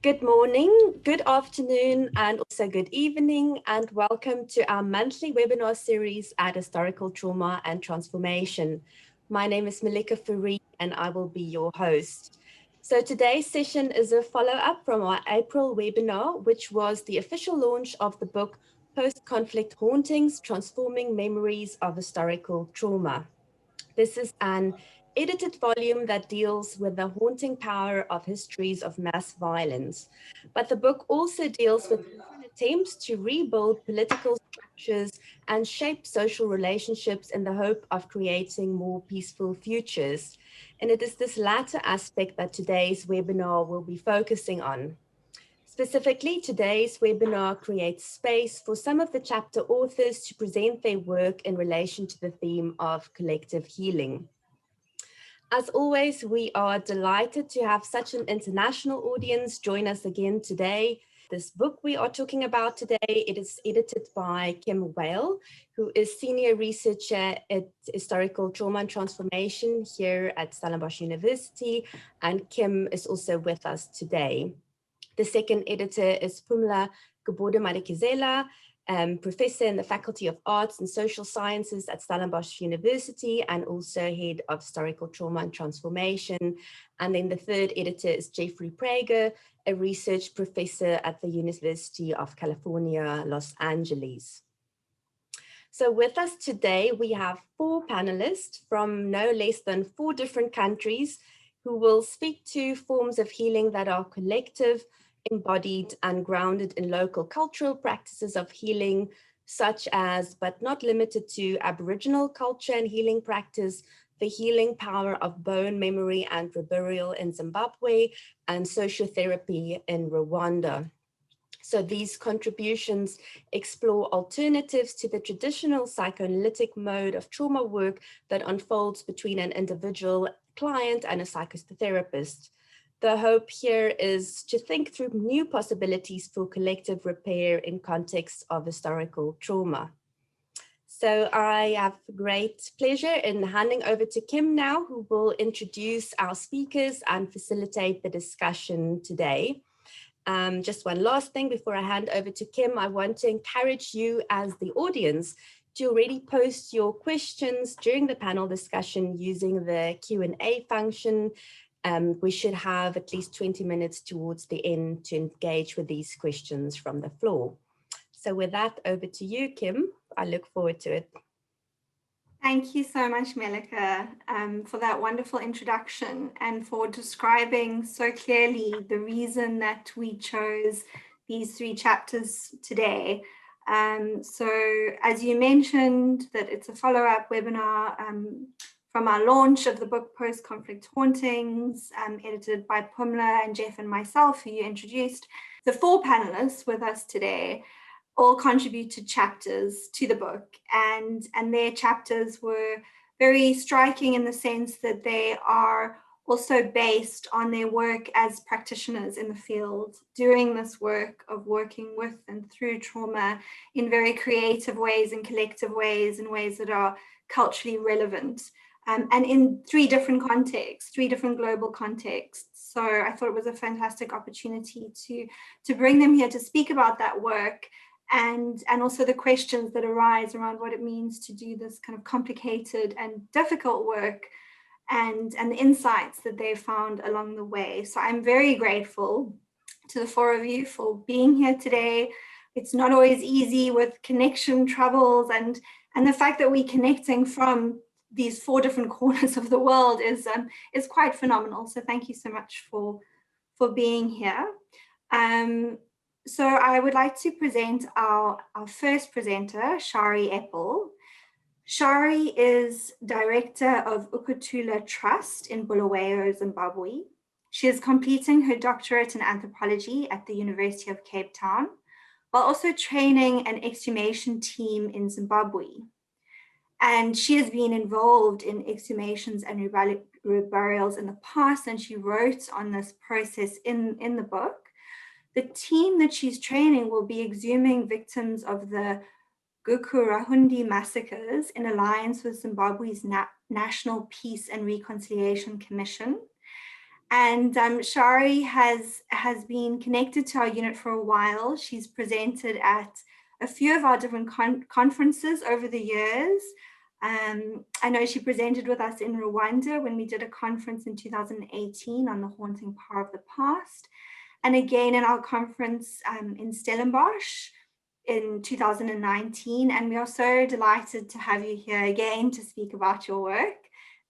Good morning, good afternoon, and also good evening, and welcome to our monthly webinar series at Historical Trauma and Transformation. My name is Melike Fourie, and I will be your host. So today's session is a follow-up from our April webinar, which was the official launch of the book Post-Conflict Hauntings, Transforming Memories of Historical Trauma. This is an edited volume that deals with the haunting power of histories of mass violence. But the book also deals with different attempts to rebuild political structures and shape social relationships in the hope of creating more peaceful futures. And it is this latter aspect that today's webinar will be focusing on. Specifically, today's webinar creates space for some of the chapter authors to present their work in relation to the theme of collective healing. As always, we are delighted to have such an international audience join us again today. This book we are talking about today, it is edited by Kim Wale, who is Senior Researcher at Historical Trauma and Transformation here at Stellenbosch University, and Kim is also with us today. The second editor is Phumla Madikizela, professor in the Faculty of Arts and Social Sciences at Stellenbosch University and also head of Historical Trauma and Transformation. And then the third editor is Jeffrey Prager, a research professor at the University of California, Los Angeles. So with us today, we have 4 panelists from no less than 4 different countries who will speak to forms of healing that are collective, embodied and grounded in local cultural practices of healing, such as, but not limited to, Aboriginal culture and healing practice, the healing power of bone memory and Reburial in Zimbabwe, and sociotherapy in Rwanda. So these contributions explore alternatives to the traditional psychoanalytic mode of trauma work that unfolds between an individual client and a psychotherapist. The hope here is to think through new possibilities for collective repair in context of historical trauma. So I have great pleasure in handing over to Kim now, who will introduce our speakers and facilitate the discussion today. Just one last thing before I hand over to Kim, I want to encourage you as the audience to already post your questions during the panel discussion using the Q&A function. We should have at least 20 minutes towards the end to engage with these questions from the floor. So with that, over to you, Kim. I look forward to it. Thank you so much, Melike, for that wonderful introduction and for describing so clearly the reason that we chose these 3 chapters today. So as you mentioned, that it's a follow-up webinar from our launch of the book Post-Conflict Hauntings, edited by Phumla and Jeff and myself, who you introduced. The 4 panelists with us today all contributed chapters to the book, and their chapters were very striking in the sense that they are also based on their work as practitioners in the field, doing this work of working with and through trauma in very creative ways and collective ways, in ways that are culturally relevant, and in 3 different contexts, 3 different global contexts. So I thought it was a fantastic opportunity to bring them here to speak about that work, and also the questions that arise around what it means to do this kind of complicated and difficult work, and the insights that they've found along the way. So I'm very grateful to the 4 of you for being here today. It's not always easy with connection troubles, and the fact that we're connecting from these 4 different corners of the world is quite phenomenal. So thank you so much for being here. So I would like to present our first presenter, Shari Eppel. Shari is Director of Ukuthula Trust in Bulawayo, Zimbabwe. She is completing her doctorate in anthropology at the University of Cape Town, while also training an exhumation team in Zimbabwe. And she has been involved in exhumations and reburials in the past, and she wrote on this process in the book. The team that she's training will be exhuming victims of the Gukurahundi massacres in alliance with Zimbabwe's National Peace and Reconciliation Commission. And Shari has been connected to our unit for a while. She's presented at a few of our different conferences over the years. I know she presented with us in Rwanda when we did a conference in 2018 on the haunting power of the past. And again in our conference in Stellenbosch in 2019. And we are so delighted to have you here again to speak about your work.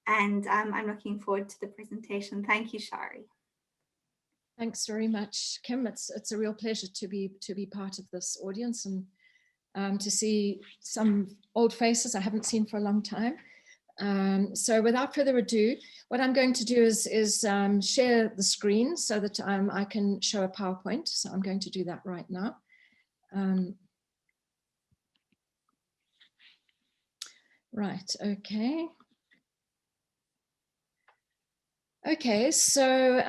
And I'm looking forward to the presentation. Thank you, Shari. Thanks very much, Kim. It's a real pleasure to be part of this audience and to see some old faces I haven't seen for a long time. So without further ado, what I'm going to do is share the screen so that I can show a PowerPoint. So I'm going to do that right now. Right, okay. Okay, so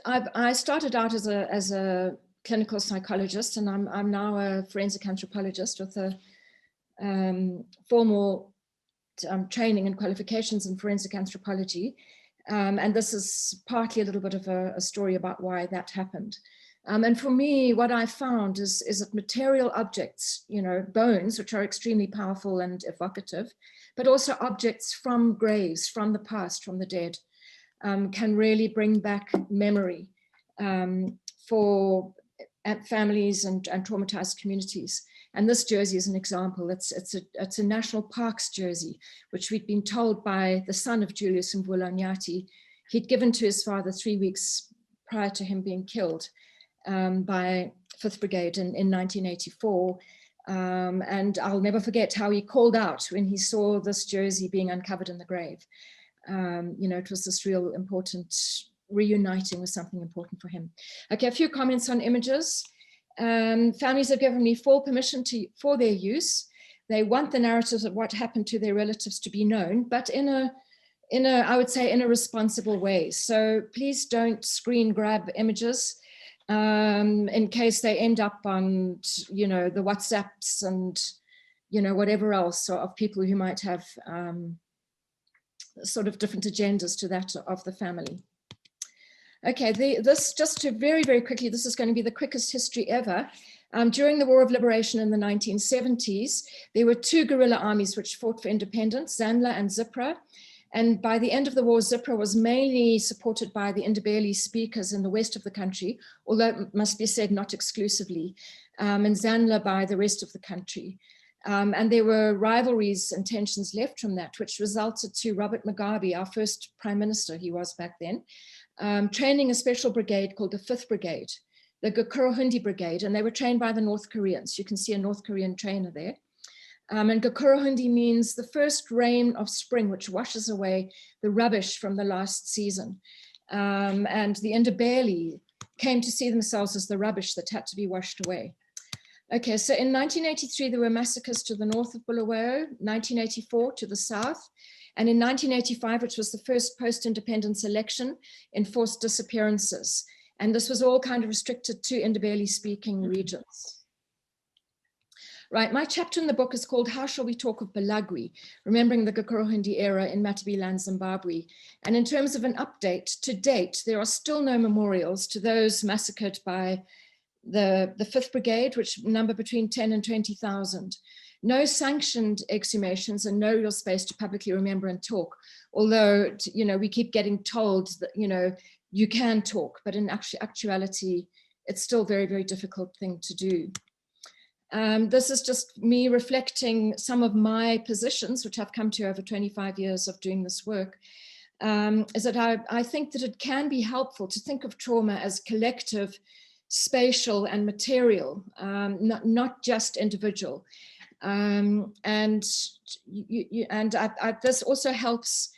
I started out as a clinical psychologist, and I'm now a forensic anthropologist with a formal training and qualifications in forensic anthropology. And this is partly a little bit of a story about why that happened. And for me, what I found is that material objects, you know, bones, which are extremely powerful and evocative, but also objects from graves, from the past, from the dead, can really bring back memory for families and traumatized communities. And this jersey is an example. It's a national parks jersey, which we'd been told by the son of Julius Mvula-Nyati he'd given to his father 3 weeks prior to him being killed by 5th Brigade in 1984. And I'll never forget how he called out when he saw this jersey being uncovered in the grave. You know, it was this real important reuniting with something important for him. Okay, a few comments on images. Families have given me full permission for their use. They want the narratives of what happened to their relatives to be known, but in a, I would say, in a responsible way. So please don't screen grab images in case they end up on, you know, the WhatsApps and, you know, whatever else of people who might have sort of different agendas to that of the family. Okay, this just to very, very quickly, this is going to be the quickest history ever. During the War of Liberation in the 1970s, there were two guerrilla armies which fought for independence, Zanla and Zipra. And by the end of the war, Zipra was mainly supported by the Ndebele speakers in the west of the country, although it must be said not exclusively, and Zanla by the rest of the country. And there were rivalries and tensions left from that, which resulted to Robert Mugabe, our first prime minister, he was back then, training a special brigade called the 5th Brigade, the Gakurahundi Brigade, and they were trained by the North Koreans. You can see a North Korean trainer there. And Gakurahundi means the first rain of spring, which washes away the rubbish from the last season. And the Ndebele came to see themselves as the rubbish that had to be washed away. Okay, so in 1983, there were massacres to the north of Bulawayo, 1984 to the south, and in 1985, which was the first post-independence election, enforced disappearances. And this was all kind of restricted to Ndebele-speaking regions. Right, my chapter in the book is called How Shall We Talk of Balagwi, Remembering the Gakurahundi Era in Matabiland, Zimbabwe. And in terms of an update, to date, there are still no memorials to those massacred by the 5th Brigade, which number between 10 and 20,000. No sanctioned exhumations and no real space to publicly remember and talk. Although, you know, we keep getting told that, you know, you can talk, but in actuality, it's still a very, very difficult thing to do. This is just me reflecting some of my positions, which I've come to over 25 years of doing this work, is that I think that it can be helpful to think of trauma as collective, spatial and material, not just individual. This also helps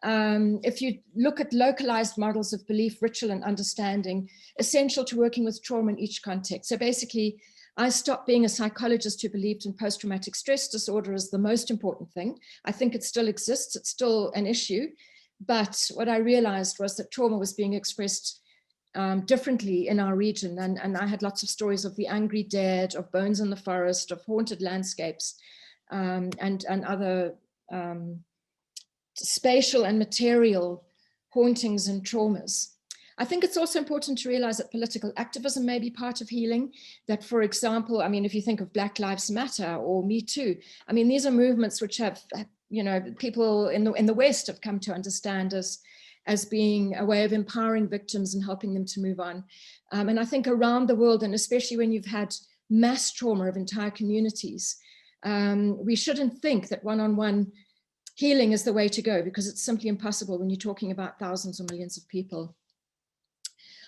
if you look at localized models of belief, ritual and understanding, essential to working with trauma in each context. So basically, I stopped being a psychologist who believed in post-traumatic stress disorder as the most important thing. I think it still exists, it's still an issue. But what I realized was that trauma was being expressed differently in our region. And I had lots of stories of the angry dead, of bones in the forest, of haunted landscapes, and other spatial and material hauntings and traumas. I think it's also important to realize that political activism may be part of healing, that, for example, I mean, if you think of Black Lives Matter or Me Too, I mean, these are movements which have, you know, people in the West have come to understand as being a way of empowering victims and helping them to move on. And I think around the world, and especially when you've had mass trauma of entire communities, we shouldn't think that one-on-one healing is the way to go, because it's simply impossible when you're talking about thousands or millions of people.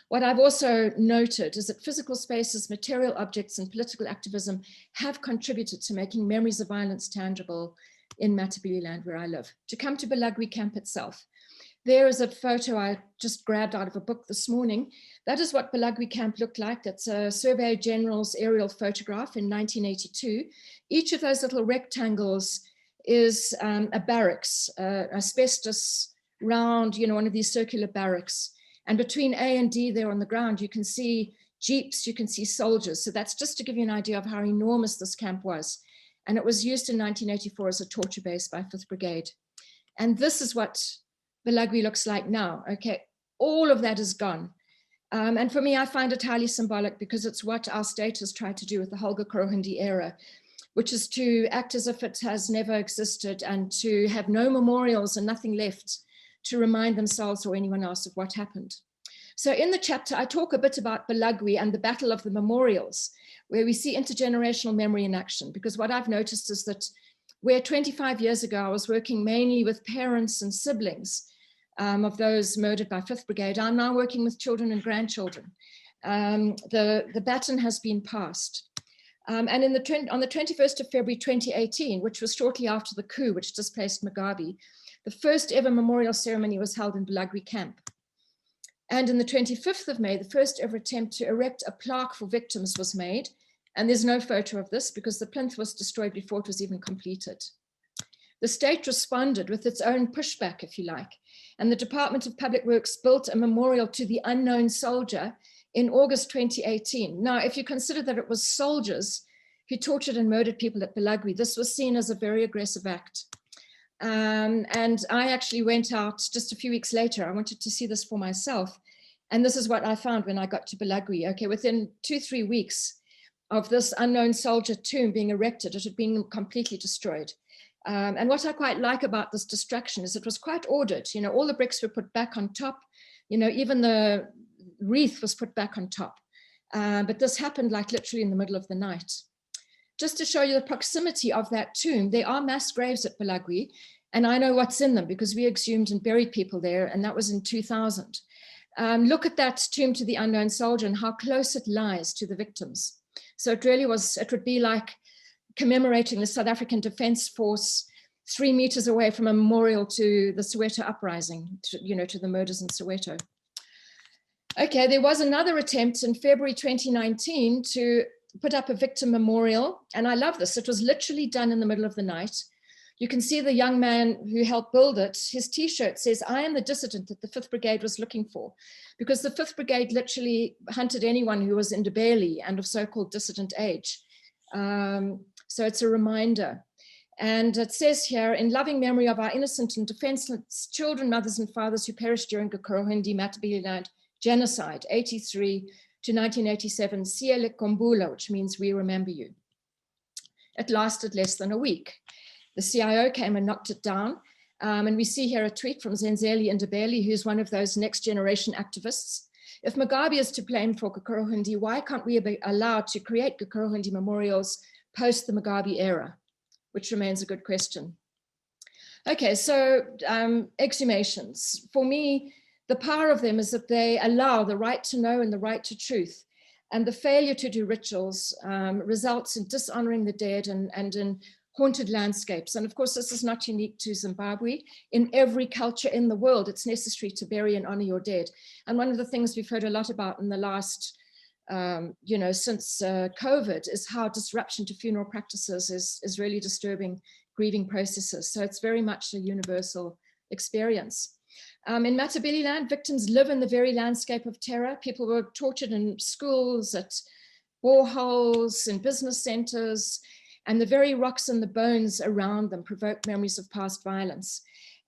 What I've also noted is that physical spaces, material objects, and political activism have contributed to making memories of violence tangible in Matabeleland, where I live. To come to Balugai Camp itself, there is a photo I just grabbed out of a book this morning. That is what Balugai Camp looked like. That's a Surveyor General's aerial photograph in 1982. Each of those little rectangles is a barracks, asbestos round, you know, one of these circular barracks. And between A and D there on the ground, you can see jeeps, you can see soldiers. So that's just to give you an idea of how enormous this camp was. And it was used in 1984 as a torture base by 5th Brigade. And this is what Balugai looks like now. Okay, all of that is gone. And for me, I find it highly symbolic, because it's what our state has tried to do with the Holga Kurohindi era, which is to act as if it has never existed and to have no memorials and nothing left to remind themselves or anyone else of what happened. So in the chapter, I talk a bit about Balugai and the Battle of the Memorials, where we see intergenerational memory in action, because what I've noticed is that where 25 years ago I was working mainly with parents and siblings of those murdered by 5th Brigade, I'm now working with children and grandchildren. The baton has been passed. And on the 21st of February 2018, which was shortly after the coup which displaced Mugabe, the first ever memorial ceremony was held in Balugai Camp. And on the 25th of May, the first ever attempt to erect a plaque for victims was made. And there's no photo of this because the plinth was destroyed before it was even completed. The state responded with its own pushback, if you like. And the Department of Public Works built a memorial to the unknown soldier in August 2018. Now, if you consider that it was soldiers who tortured and murdered people at Balugai, this was seen as a very aggressive act. And I actually went out just a few weeks later. I wanted to see this for myself. And this is what I found when I got to Balugai. Okay, within 2-3 weeks of this unknown soldier tomb being erected, it had been completely destroyed. And what I quite like about this destruction is it was quite ordered. You know, all the bricks were put back on top. You know, even the wreath was put back on top. But this happened like literally in the middle of the night. Just to show you the proximity of that tomb, there are mass graves at Balugai, and I know what's in them because we exhumed and buried people there, and that was in 2000. Look at that tomb to the unknown soldier and how close it lies to the victims. So it really was, it would be like commemorating the South African Defence Force 3 meters away from a memorial to the Soweto uprising, to the murders in Soweto. Okay, there was another attempt in February 2019 to put up a victim memorial. And I love this. It was literally done in the middle of the night. You can see the young man who helped build it. His T-shirt says, "I am the dissident that the 5th Brigade was looking for," because the 5th Brigade literally hunted anyone who was in Ndebele and of so-called dissident age. So it's a reminder. And it says here, "In loving memory of our innocent and defenseless children, mothers and fathers who perished during the Kurohindi Matabeleland genocide, 83 to 1987, Siele Kombula," which means we remember you. It lasted less than a week. The CIO came and knocked it down. And we see here a tweet from Zenzeli Ndebele, who's one of those next generation activists. "If Mugabe is to blame for Kurohindi, why can't we be allowed to create Kurohindi memorials post the Mugabe era?" Which remains a good question. Okay, so exhumations. For me, the power of them is that they allow the right to know and the right to truth. And the failure to do rituals results in dishonoring the dead and in haunted landscapes. And of course, this is not unique to Zimbabwe. In every culture in the world, it's necessary to bury and honor your dead. And one of the things we've heard a lot about in the last, since COVID is how disruption to funeral practices is really disturbing grieving processes. So it's very much a universal experience. In Matabeleland, victims live in the very landscape of terror. People were tortured in schools, at boreholes, in business centers, and the very rocks and the bones around them provoke memories of past violence.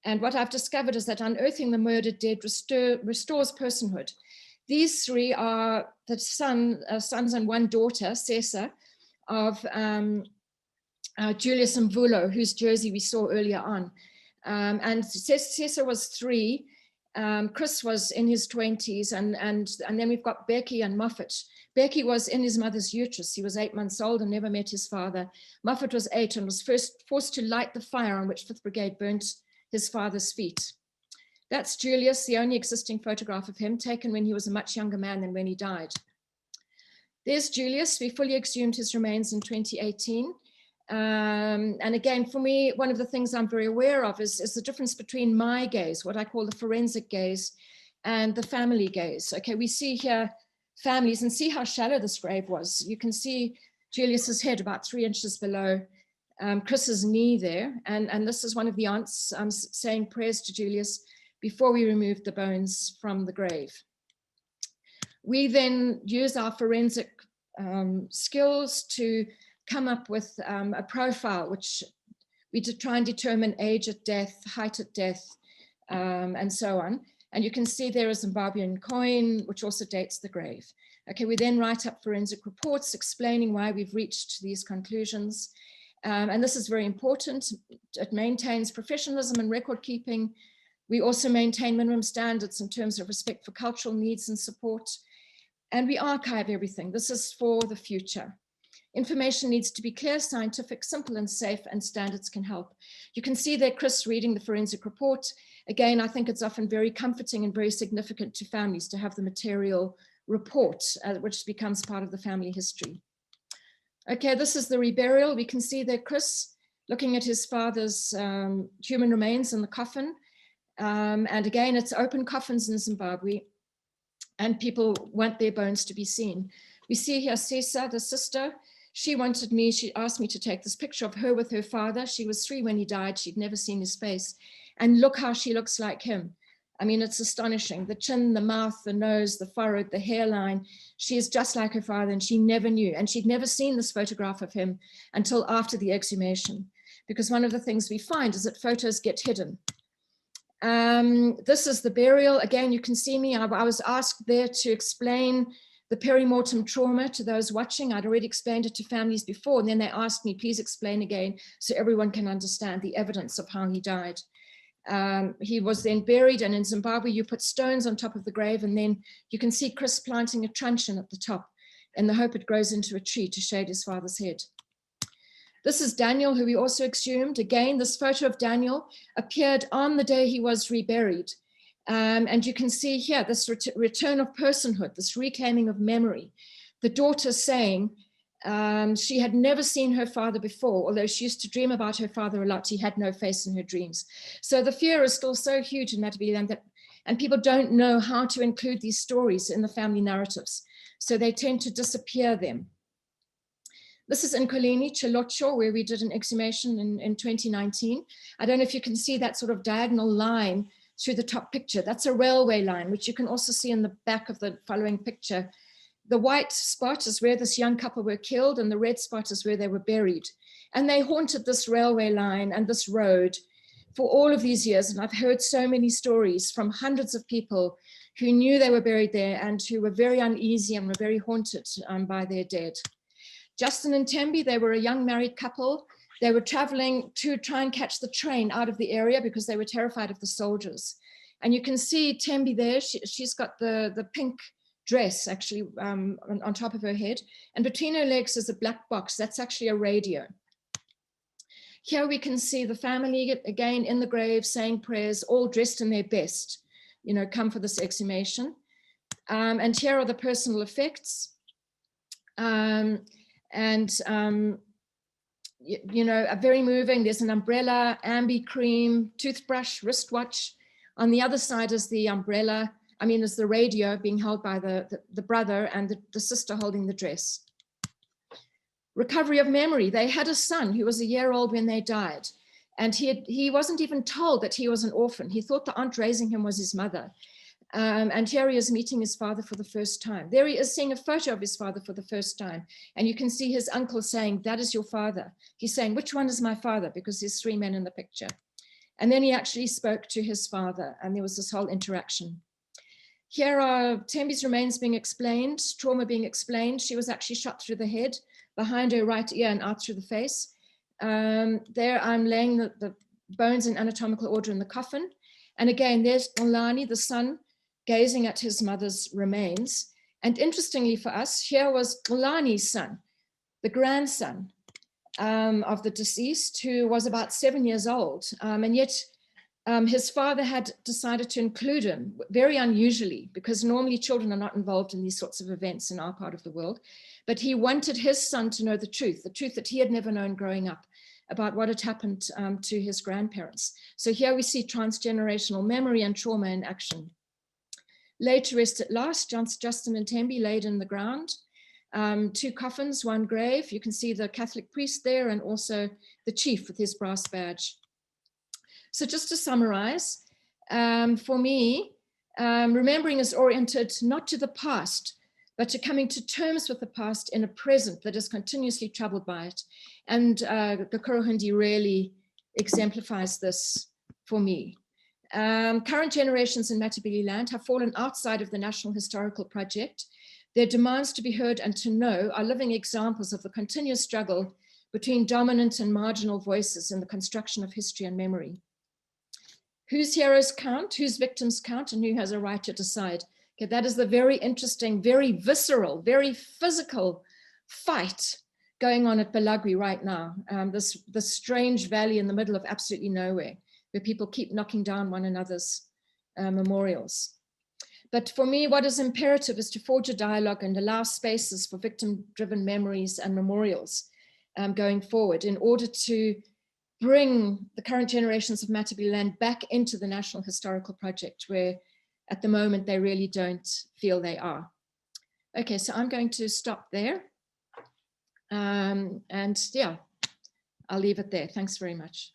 And what I've discovered is that unearthing the murdered dead restores personhood. These three are the sons and one daughter, Sesa, of Julius and Vulo, whose jersey we saw earlier on. And Sesa was 3, Chris was in his 20s, and then we've got Becky and Moffat. Becky was in his mother's uterus. He was 8 months old and never met his father. Moffat was 8 and was first forced to light the fire on which 5th Brigade burnt his father's feet. That's Julius, the only existing photograph of him, taken when he was a much younger man than when he died. There's Julius. We fully exhumed his remains in 2018. And again, for me, one of the things I'm very aware of is the difference between my gaze, what I call the forensic gaze, and the family gaze. Okay, we see here families, and see how shallow this grave was. You can see Julius's head about 3 inches below Chris's knee there. And this is one of the aunts saying prayers to Julius before we removed the bones from the grave. We then use our forensic skills to come up with a profile, which we try and determine age at death, height at death, and so on. And you can see there a Zimbabwean coin, which also dates the grave. Okay, we then write up forensic reports explaining why we've reached these conclusions. And this is very important. It maintains professionalism and record keeping. We also maintain minimum standards in terms of respect for cultural needs and support. And we archive everything. This is for the future. Information needs to be clear, scientific, simple and safe, and standards can help. You can see there Chris reading the forensic report. Again, I think it's often very comforting and very significant to families to have the material report, which becomes part of the family history. Okay, this is the reburial. We can see there Chris looking at his father's human remains in the coffin. And again, it's open coffins in Zimbabwe, and people want their bones to be seen. We see here Sesa, the sister. She asked me to take this picture of her with her father. She was 3 when he died. She'd never seen his face. And look how she looks like him. I mean, it's astonishing. The chin, the mouth, the nose, the forehead, the hairline. She is just like her father, and she never knew. And she'd never seen this photograph of him until after the exhumation. Because one of the things we find is that photos get hidden. This is the burial. Again, you can see me. I was asked there to explain the perimortem trauma to those watching. I'd already explained it to families before, and then they asked me, please explain again so everyone can understand the evidence of how he died. He was then buried, and in Zimbabwe, you put stones on top of the grave, and then you can see Chris planting a truncheon at the top in the hope it grows into a tree to shade his father's head. This is Daniel, who we also exhumed. Again, this photo of Daniel appeared on the day he was reburied. And you can see here this return of personhood, this reclaiming of memory. The daughter saying she had never seen her father before, although she used to dream about her father a lot. He had no face in her dreams. So the fear is still so huge in Matabeleland and people don't know how to include these stories in the family narratives. So they tend to disappear them. This is in Kolini, Chilocho, where we did an exhumation in 2019. I don't know if you can see that sort of diagonal line through the top picture. That's a railway line, which you can also see in the back of the following picture. The white spot is where this young couple were killed, and the red spot is where they were buried. And they haunted this railway line and this road for all of these years. And I've heard so many stories from hundreds of people who knew they were buried there and who were very uneasy and were very haunted by their dead. Justin and Tembi, they were a young married couple. They were traveling to try and catch the train out of the area because they were terrified of the soldiers. And you can see Tembi there. She's got the pink dress actually on top of her head. And between her legs is a black box. That's actually a radio. Here we can see the family again in the grave saying prayers, all dressed in their best, you know, come for this exhumation. And here are the personal effects. You know, very moving. There's an umbrella, ambi cream, toothbrush, wristwatch. On the other side is the umbrella. I mean, is the radio being held by the brother and the sister holding the dress. Recovery of memory. They had a son who was a year old when they died. And he wasn't even told that he was an orphan. He thought the aunt raising him was his mother. And here he is meeting his father for the first time. There he is seeing a photo of his father for the first time. And you can see his uncle saying, that is your father. He's saying, which one is my father? Because there's 3 men in the picture. And then he actually spoke to his father, and there was this whole interaction. Here are Thembi's remains being explained, trauma being explained. She was actually shot through the head, behind her right ear and out through the face. There I'm laying the bones in anatomical order in the coffin. And again, there's Ngolani, the son, gazing at his mother's remains. And interestingly for us, here was Ngolani's son, the grandson of the deceased, who was about 7 years old. And yet his father had decided to include him, very unusually, because normally children are not involved in these sorts of events in our part of the world. But he wanted his son to know the truth that he had never known growing up, about what had happened to his grandparents. So here we see transgenerational memory and trauma in action. Laid to rest at last, Justin and Thembi laid in the ground. 2 coffins, 1 grave. You can see the Catholic priest there and also the chief with his brass badge. So just to summarize, for me, remembering is oriented not to the past, but to coming to terms with the past in a present that is continuously troubled by it. And Gakuro Hindi really exemplifies this for me. Current generations in Matabele land have fallen outside of the National Historical Project. Their demands to be heard and to know are living examples of the continuous struggle between dominant and marginal voices in the construction of history and memory. Whose heroes count, whose victims count, and who has a right to decide? Okay, that is the very interesting, very visceral, very physical fight going on at Balugai right now. This strange valley in the middle of absolutely nowhere, where people keep knocking down one another's memorials. But for me, what is imperative is to forge a dialogue and allow spaces for victim-driven memories and memorials going forward in order to bring the current generations of Matabele land back into the National Historical Project, where at the moment they really don't feel they are. Okay, so I'm going to stop there. And yeah, I'll leave it there. Thanks very much.